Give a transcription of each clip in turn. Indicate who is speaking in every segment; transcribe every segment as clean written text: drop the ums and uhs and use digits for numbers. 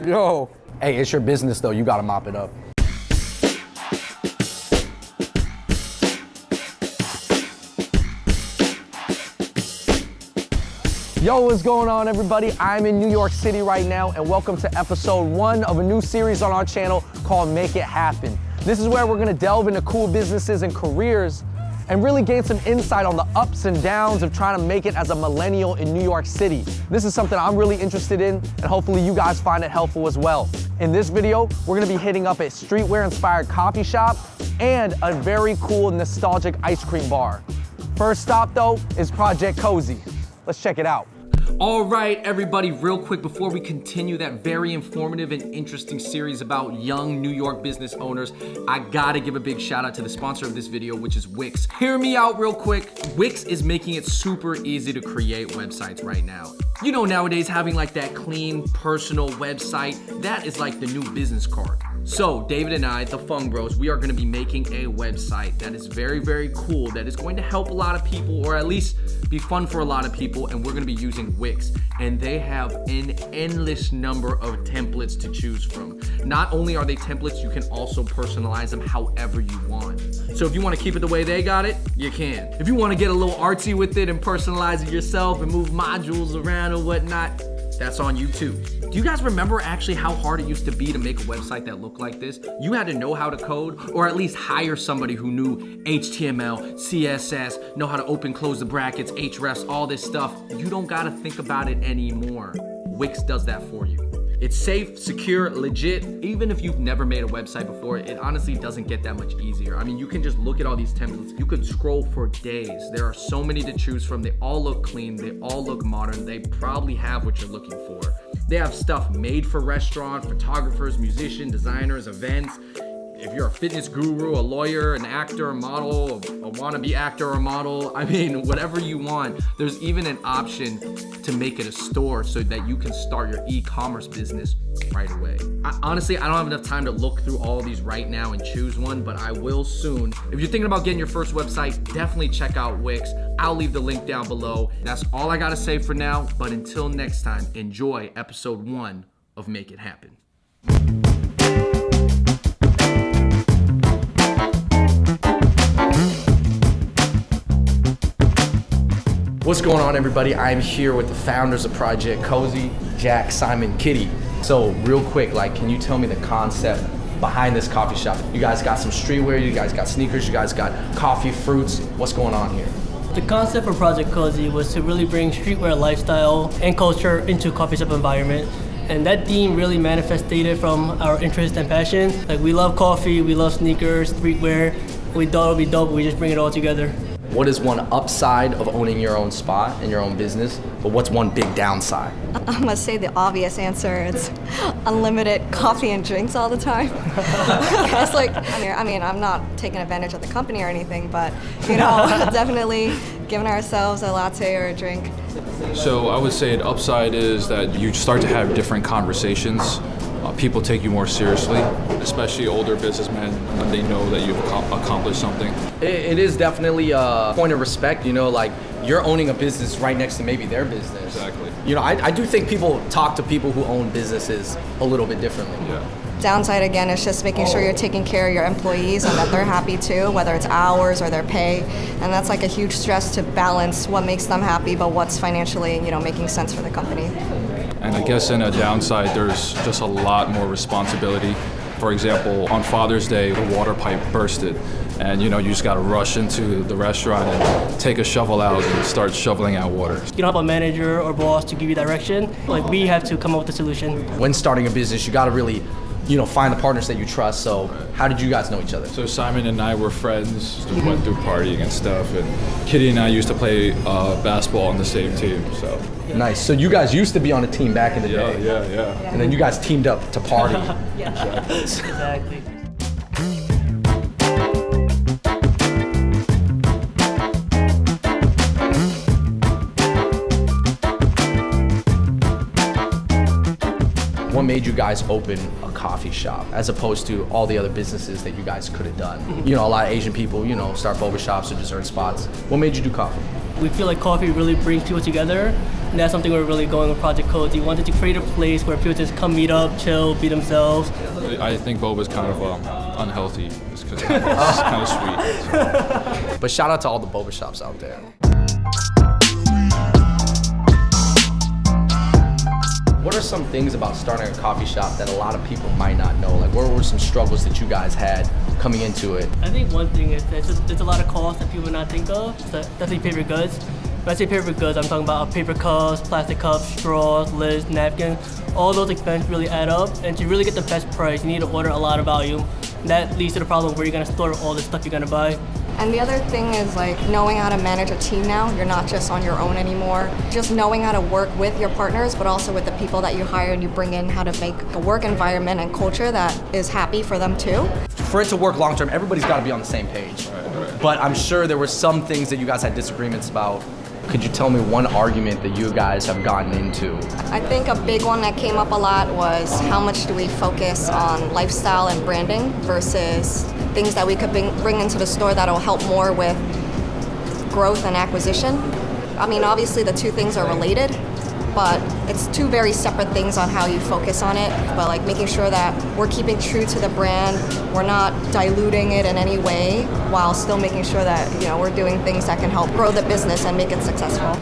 Speaker 1: Yo. Hey, it's your business though. You gotta mop it up. Yo, what's going on, everybody? I'm in New York City right now, and welcome to episode 1 of a new series on our channel called Make It Happen. This is where we're gonna delve into cool businesses and careers and really gain some insight on the ups and downs of trying to make it as a millennial in New York City. This is something I'm really interested in, and hopefully you guys find it helpful as well. In this video, we're gonna be hitting up a streetwear-inspired coffee shop and a very cool nostalgic ice cream bar. First stop, though, is Project Cozy. Let's check it out.
Speaker 2: All right, everybody, real quick before we continue that very informative and interesting series about young New York business owners, I gotta give a big shout out to the sponsor of this video, which is Wix. Hear me out real quick. Wix is making it super easy to create websites right now. You know, nowadays having like that clean personal website, that is like the new business card. So David and I, the Fung Bros, we are gonna be making a website that is very, very cool, that is going to help a lot of people, or at least be fun for a lot of people, and we're gonna be using Wix. And they have an endless number of templates to choose from. Not only are they templates, you can also personalize them however you want. So if you wanna keep it the way they got it, you can. If you wanna get a little artsy with it and personalize it yourself and move modules around or whatnot, that's on you too. Do you guys remember actually how hard it used to be to make a website that looked like this? You had to know how to code, or at least hire somebody who knew HTML, CSS, know how to open, close the brackets, hrefs, all this stuff. You don't gotta think about it anymore. Wix does that for you. It's safe, secure, legit. Even if you've never made a website before, it honestly doesn't get that much easier. I mean, you can just look at all these templates. You could scroll for days. There are so many to choose from. They all look clean. They all look modern. They probably have what you're looking for. They have stuff made for restaurant, photographers, musicians, designers, events. If you're a fitness guru, a lawyer, an actor, a model, a wannabe actor or model, I mean, whatever you want. There's even an option to make it a store so that you can start your e-commerce business right away. Honestly, I don't have enough time to look through all of these right now and choose one, but I will soon. If you're thinking about getting your first website, definitely check out Wix. I'll leave the link down below. That's all I gotta say for now, but until next time, enjoy episode 1 of Make It Happen.
Speaker 1: What's going on, everybody? I'm here with the founders of Project Cozy, Jack, Simon, Kitty. So real quick, like, can you tell me the concept behind this coffee shop? You guys got some streetwear, you guys got sneakers, you guys got coffee, fruits. What's going on here?
Speaker 3: The concept for Project Cozy was to really bring streetwear lifestyle and culture into a coffee shop environment. And that theme really manifested from our interest and passion. Like, we love coffee, we love sneakers, streetwear. We thought it would be dope, we just bring it all together.
Speaker 1: What is one upside of owning your own spot and your own business, but what's one big downside?
Speaker 4: I must say the obvious answer, it's unlimited coffee and drinks all the time. It's like, I mean, I'm not taking advantage of the company or anything, but, you know, definitely giving ourselves a latte or a drink.
Speaker 5: So I would say an upside is that you start to have different conversations. People take you more seriously, especially older businessmen, when they know that you've accomplished something.
Speaker 1: It is definitely a point of respect, you know, like you're owning a business right next to maybe their business.
Speaker 5: Exactly.
Speaker 1: You know, I do think people talk to people who own businesses a little bit differently.
Speaker 5: Yeah.
Speaker 4: Downside, again, is just making sure you're taking care of your employees and that they're happy too, whether it's hours or their pay. And that's like a huge stress to balance what makes them happy, but what's financially, you know, making sense for the company.
Speaker 5: And I guess in a downside, there's just a lot more responsibility. For example, on Father's Day, the water pipe bursted. And you know, you just gotta rush into the restaurant and take a shovel out and start shoveling out water.
Speaker 3: You don't have a manager or boss to give you direction. Like, we have to come up with a solution.
Speaker 1: When starting a business, you gotta really, you know, find the partners that you trust. So how did you guys know each other?
Speaker 5: So Simon and I were friends, just went through partying and stuff, and Kitty and I used to play basketball on the same team, so.
Speaker 1: Nice. So you guys used to be on a team back in the day.
Speaker 5: Yeah.
Speaker 1: And then you guys teamed up to party.
Speaker 3: Exactly.
Speaker 1: What made you guys open a coffee shop as opposed to all the other businesses that you guys could have done? You know, a lot of Asian people, you know, start boba shops or dessert spots. What made you do coffee?
Speaker 3: We feel like coffee really brings people together, And that's something we're really going with Project Cozy. We wanted to create a place where people just come meet up, chill, be themselves.
Speaker 5: I think boba is kind of unhealthy just because it's kind of sweet.
Speaker 1: But shout out to all the boba shops out there. What are some things about starting a coffee shop that a lot of people might not know? Like, what were some struggles that you guys had coming into it?
Speaker 3: I think one thing is that there's a lot of costs that people not think of. So definitely paper goods. When I say paper goods, I'm talking about paper cups, plastic cups, straws, lids, napkins. All those expenses really add up, and to really get the best price, you need to order a lot of volume. And that leads to the problem where you're gonna store all the stuff you're gonna buy.
Speaker 4: And the other thing is like knowing how to manage a team now. You're not just on your own anymore. Just knowing how to work with your partners, but also with the people that you hire and you bring in, how to make a work environment and culture that is happy for them too.
Speaker 1: For it to work long term, everybody's got to be on the same page.
Speaker 5: Right.
Speaker 1: But I'm sure there were some things that you guys had disagreements about. Could you tell me one argument that you guys have gotten into?
Speaker 4: I think a big one that came up a lot was how much do we focus on lifestyle and branding versus things that we could bring into the store that'll help more with growth and acquisition. I mean, obviously the two things are related, but it's two very separate things on how you focus on it. But like making sure that we're keeping true to the brand, we're not diluting it in any way, while still making sure that, you know, we're doing things that can help grow the business and make it successful.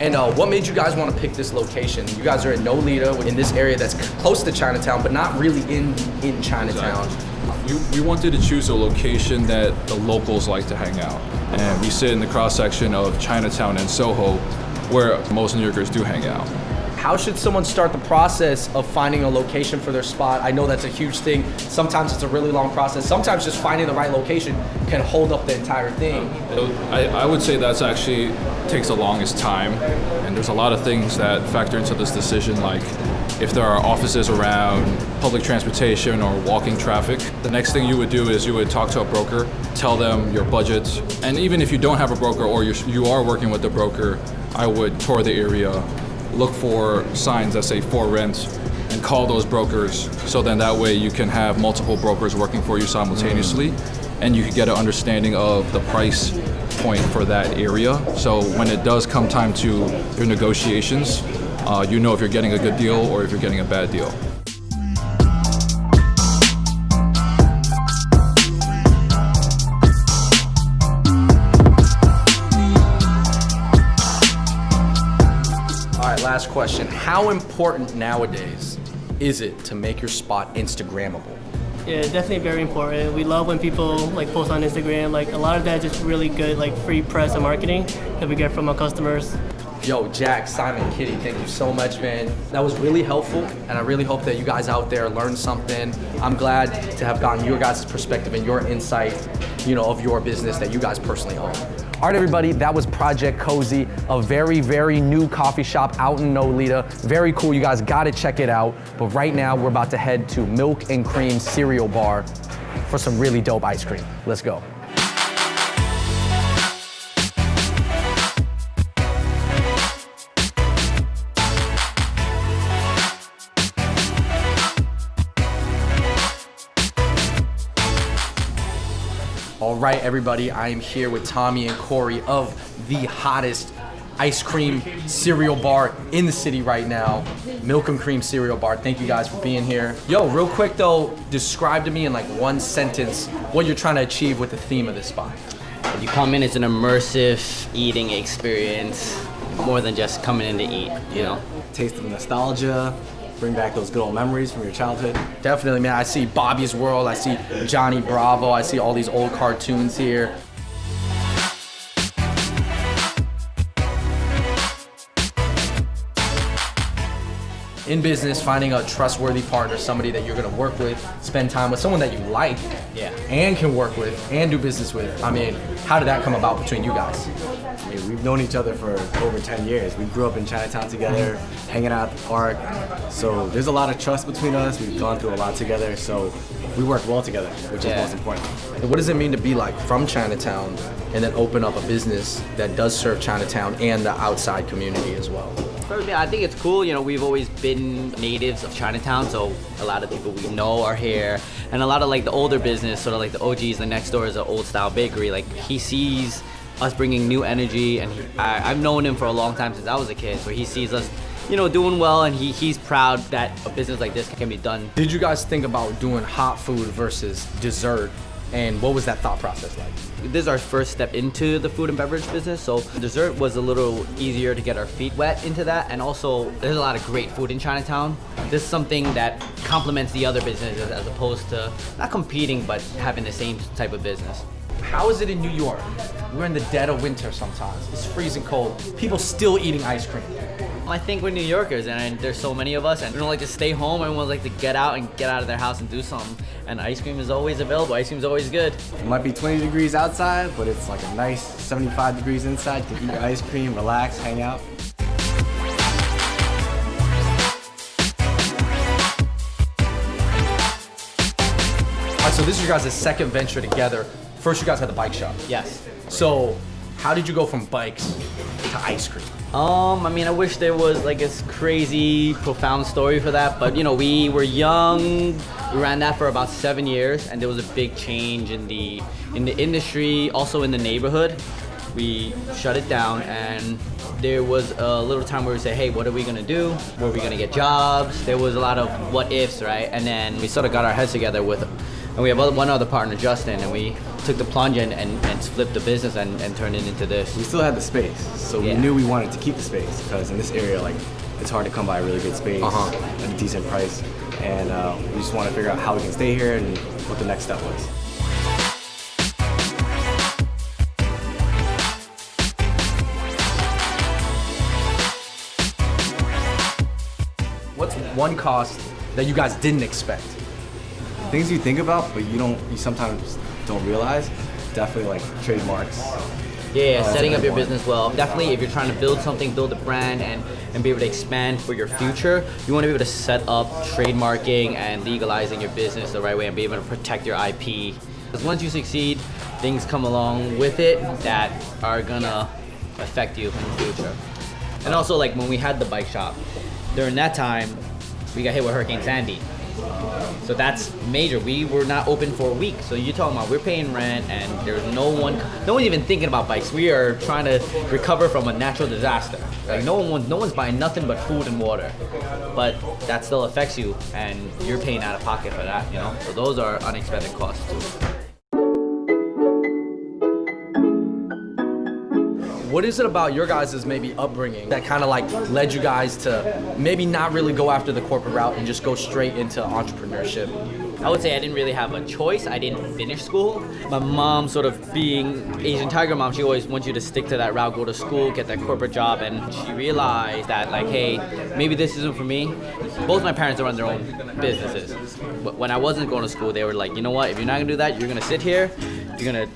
Speaker 1: And what made you guys want to pick this location? You guys are in Nolita, in this area that's close to Chinatown, but not really in Chinatown.
Speaker 5: We wanted to choose a location that the locals like to hang out. And we sit in the cross section of Chinatown and Soho, where most New Yorkers do hang out.
Speaker 1: How should someone start the process of finding a location for their spot? I know that's a huge thing. Sometimes it's a really long process. Sometimes just finding the right location can hold up the entire thing.
Speaker 5: I would say that's actually takes the longest time. And there's a lot of things that factor into this decision, like if there are offices around, public transportation, or walking traffic. The next thing you would do is you would talk to a broker, tell them your budget. And even if you don't have a broker or you are working with a broker, I would tour the area, look for signs that say for rent, and call those brokers, so then that way you can have multiple brokers working for you simultaneously, and you can get an understanding of the price point for that area. So when it does come time to your negotiations, you know if you're getting a good deal or if you're getting a bad deal.
Speaker 1: Last question. How important nowadays is it to make your spot Instagrammable?
Speaker 3: Yeah, definitely very important. We love when people like post on Instagram. Like a lot of that is just really good like free press and marketing that we get from our customers.
Speaker 1: Yo, Jack, Simon, Kitty, thank you so much, man. That was really helpful, and I really hope that you guys out there learned something. I'm glad to have gotten your guys' perspective and your insight, you know, of your business that you guys personally own. All right, everybody, that was Project Cozy, a very, very new coffee shop out in Nolita. Very cool, you guys gotta check it out. But right now, we're about to head to Milk and Cream Cereal Bar for some really dope ice cream. Let's go. All right, everybody, I am here with Tommy and Corey of the hottest ice cream cereal bar in the city right now, Milk and Cream Cereal Bar. Thank you guys for being here. Yo, real quick though, describe to me in like one sentence what you're trying to achieve with the theme of this spot.
Speaker 6: You come in, it's an immersive eating experience, more than just coming in to eat, you know?
Speaker 7: Taste of nostalgia, bring back those good old memories from your childhood.
Speaker 1: Definitely, man. I see Bobby's World, I see Johnny Bravo, I see all these old cartoons here. In business, finding a trustworthy partner, somebody that you're gonna work with, spend time with, someone that you like, and can work with, and do business with. I mean, how did that come about between you guys?
Speaker 7: I mean, we've known each other for over 10 years. We grew up in Chinatown together, hanging out at the park. So there's a lot of trust between us. We've gone through a lot together, so we work well together, which is most important.
Speaker 1: And what does it mean to be like from Chinatown and then open up a business that does serve Chinatown and the outside community as well?
Speaker 6: I think it's cool, you know, we've always been natives of Chinatown, so a lot of people we know are here. And a lot of like the older business, sort of like the OGs, the next door is an old style bakery. Like he sees us bringing new energy, and I've known him for a long time since I was a kid, so he sees us, you know, doing well, and he's proud that a business like this can be done.
Speaker 1: Did you guys think about doing hot food versus dessert? And what was that thought process like?
Speaker 6: This is our first step into the food and beverage business, so dessert was a little easier to get our feet wet into that, and also there's a lot of great food in Chinatown. This is something that complements the other businesses as opposed to not competing, but having the same type of business.
Speaker 1: How is it in New York? We're in the dead of winter sometimes. It's freezing cold. People still eating ice cream.
Speaker 6: I think we're New Yorkers, and there's so many of us, and we don't like to stay home. Everyone like to get out and get out of their house and do something. And ice cream is always available. Ice cream is always good.
Speaker 7: It might be 20 degrees outside, but it's like a nice 75 degrees inside. You can eat your ice cream, relax, hang out.
Speaker 1: All right, so this is your guys' second venture together. First, you guys had the bike shop.
Speaker 6: Yes.
Speaker 1: So, how did you go from bikes to ice cream?
Speaker 6: I mean, I wish there was like this crazy, profound story for that, but you know, we were young. We ran that for about 7 years, and there was a big change in the industry, also in the neighborhood. We shut it down, and there was a little time where we said, hey, what are we gonna do? Where are we gonna get jobs? There was a lot of what ifs, right? And then we sort of got our heads together and we have one other partner, Justin, and we took the plunge and flipped the business and turned it into this.
Speaker 7: We still had the space, so we knew we wanted to keep the space because in this area, like, it's hard to come by a really good space at a decent price, and we just want to figure out how we can stay here and what the next step was.
Speaker 1: What's one cost that you guys didn't expect?
Speaker 7: Things you think about, but you sometimes don't realize. Definitely like trademarks.
Speaker 6: Yeah, setting up your
Speaker 7: important.
Speaker 6: business well. Definitely, if you're trying to build something, build a brand, and be able to expand for your future, you want to be able to set up trademarking and legalizing your business the right way and be able to protect your IP. Because once you succeed, things come along with it that are gonna affect you in the future. And also, like when we had the bike shop, during that time, we got hit with Hurricane Sandy. So that's major. We were not open for a week. So you're talking about we're paying rent and there's no one even thinking about bikes. We are trying to recover from a natural disaster. Like no one's buying nothing but food and water. But that still affects you and you're paying out of pocket for that, you know? So those are unexpected costs too.
Speaker 1: What is it about your guys' maybe upbringing that kind of like led you guys to maybe not really go after the corporate route and just go straight into entrepreneurship?
Speaker 6: I would say I didn't really have a choice. I didn't finish school. My mom, sort of being Asian tiger mom, she always wants you to stick to that route, go to school, get that corporate job, and she realized that like, hey, maybe this isn't for me. Both my parents run their own businesses. But when I wasn't going to school, they were like, you know what, if you're not gonna do that, you're gonna sit here, you're gonna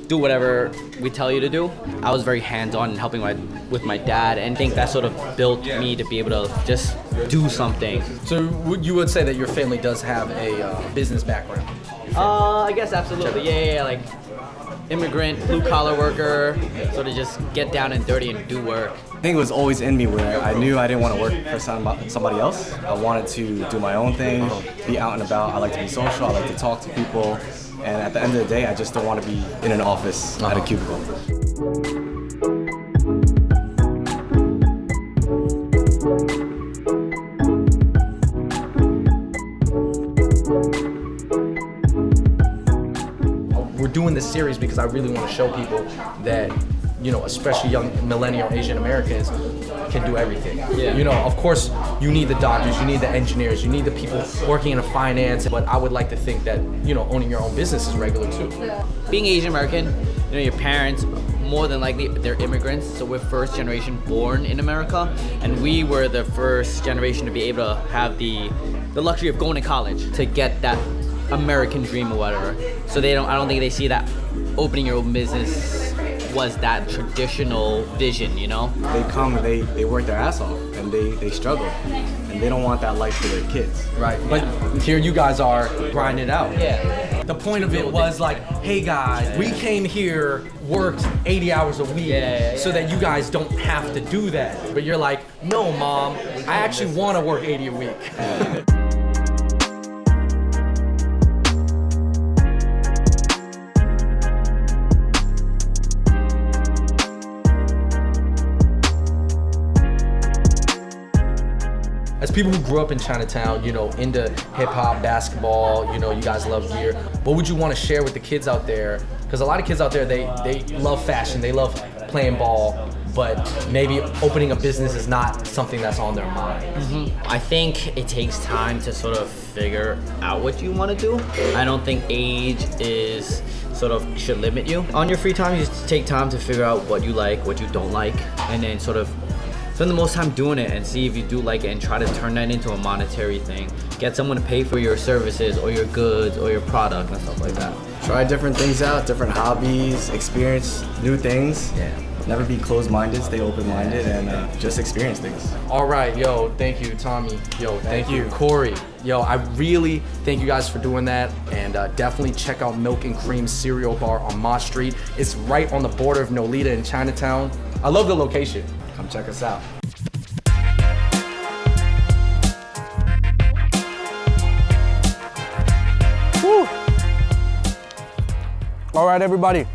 Speaker 6: do whatever we tell you to do. I was very hands-on in helping with my dad, and I think that sort of built me to be able to just do something.
Speaker 1: So you would say that your family does have a business background?
Speaker 6: I guess absolutely. Yeah, like immigrant, blue-collar worker, sort of just get down and dirty and do work.
Speaker 7: I think it was always in me where I knew I didn't want to work for somebody else. I wanted to do my own thing, be out and about. I like to be social, I like to talk to people. And at the end of the day, I just don't want to be in an office at a cubicle.
Speaker 1: We're doing this series because I really want to show people that, you know, especially young millennial Asian Americans can do everything.
Speaker 6: Yeah.
Speaker 1: You know, of course, you need the doctors, you need the engineers, you need the people working in finance, but I would like to think that, you know, owning your own business is regular too.
Speaker 6: Being Asian American, you know, your parents, more than likely, they're immigrants, so we're first generation born in America, and we were the first generation to be able to have the luxury of going to college to get that American dream or whatever. So I don't think they see that opening your own business was that traditional vision, you know?
Speaker 7: They come, they work their ass off, and they struggle, and they don't want that life for their kids.
Speaker 1: Right, but here you guys are grinding it out.
Speaker 6: Yeah.
Speaker 1: The point of it was like, hey guys, we came here, worked 80 hours a week so that you guys don't have to do that. But you're like, no mom, I actually want to work 80 a week. people who grew up in Chinatown, you know, into hip hop, basketball, you know, you guys love gear. What would you want to share with the kids out there? Because a lot of kids out there, they love fashion, they love playing ball, but maybe opening a business is not something that's on their mind.
Speaker 6: I think it takes time to sort of figure out what you want to do. I don't think age is sort of should limit you. On your free time, you just take time to figure out what you like, what you don't like, and then sort of spend the most time doing it and see if you do like it and try to turn that into a monetary thing. Get someone to pay for your services or your goods or your product and stuff like that.
Speaker 7: Try different things out, different hobbies, experience new things.
Speaker 1: Yeah.
Speaker 7: Never be closed-minded, stay open-minded, and just experience things.
Speaker 1: All right, yo, thank you, Tommy. Yo, thank you, Corey. Yo, I really thank you guys for doing that, and definitely check out Milk and Cream Cereal Bar on Mott Street. It's right on the border of Nolita and Chinatown. I love the location.
Speaker 7: Come check us out.
Speaker 1: Woo. All right, everybody.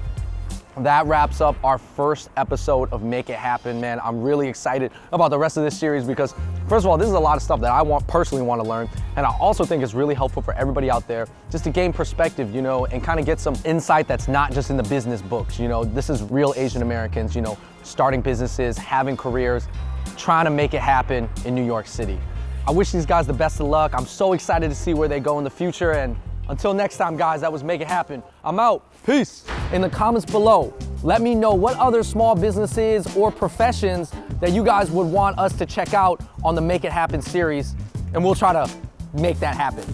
Speaker 1: That wraps up our first episode of Make It Happen, man. I'm really excited about the rest of this series because, first of all, this is a lot of stuff that I personally want to learn. And I also think it's really helpful for everybody out there just to gain perspective, you know, and kind of get some insight that's not just in the business books. You know, this is real Asian Americans, you know, starting businesses, having careers, trying to make it happen in New York City. I wish these guys the best of luck. I'm so excited to see where they go in the future. And until next time, guys, that was Make It Happen. I'm out. Peace. In the comments below, let me know what other small businesses or professions that you guys would want us to check out on the Make It Happen series, and we'll try to make that happen.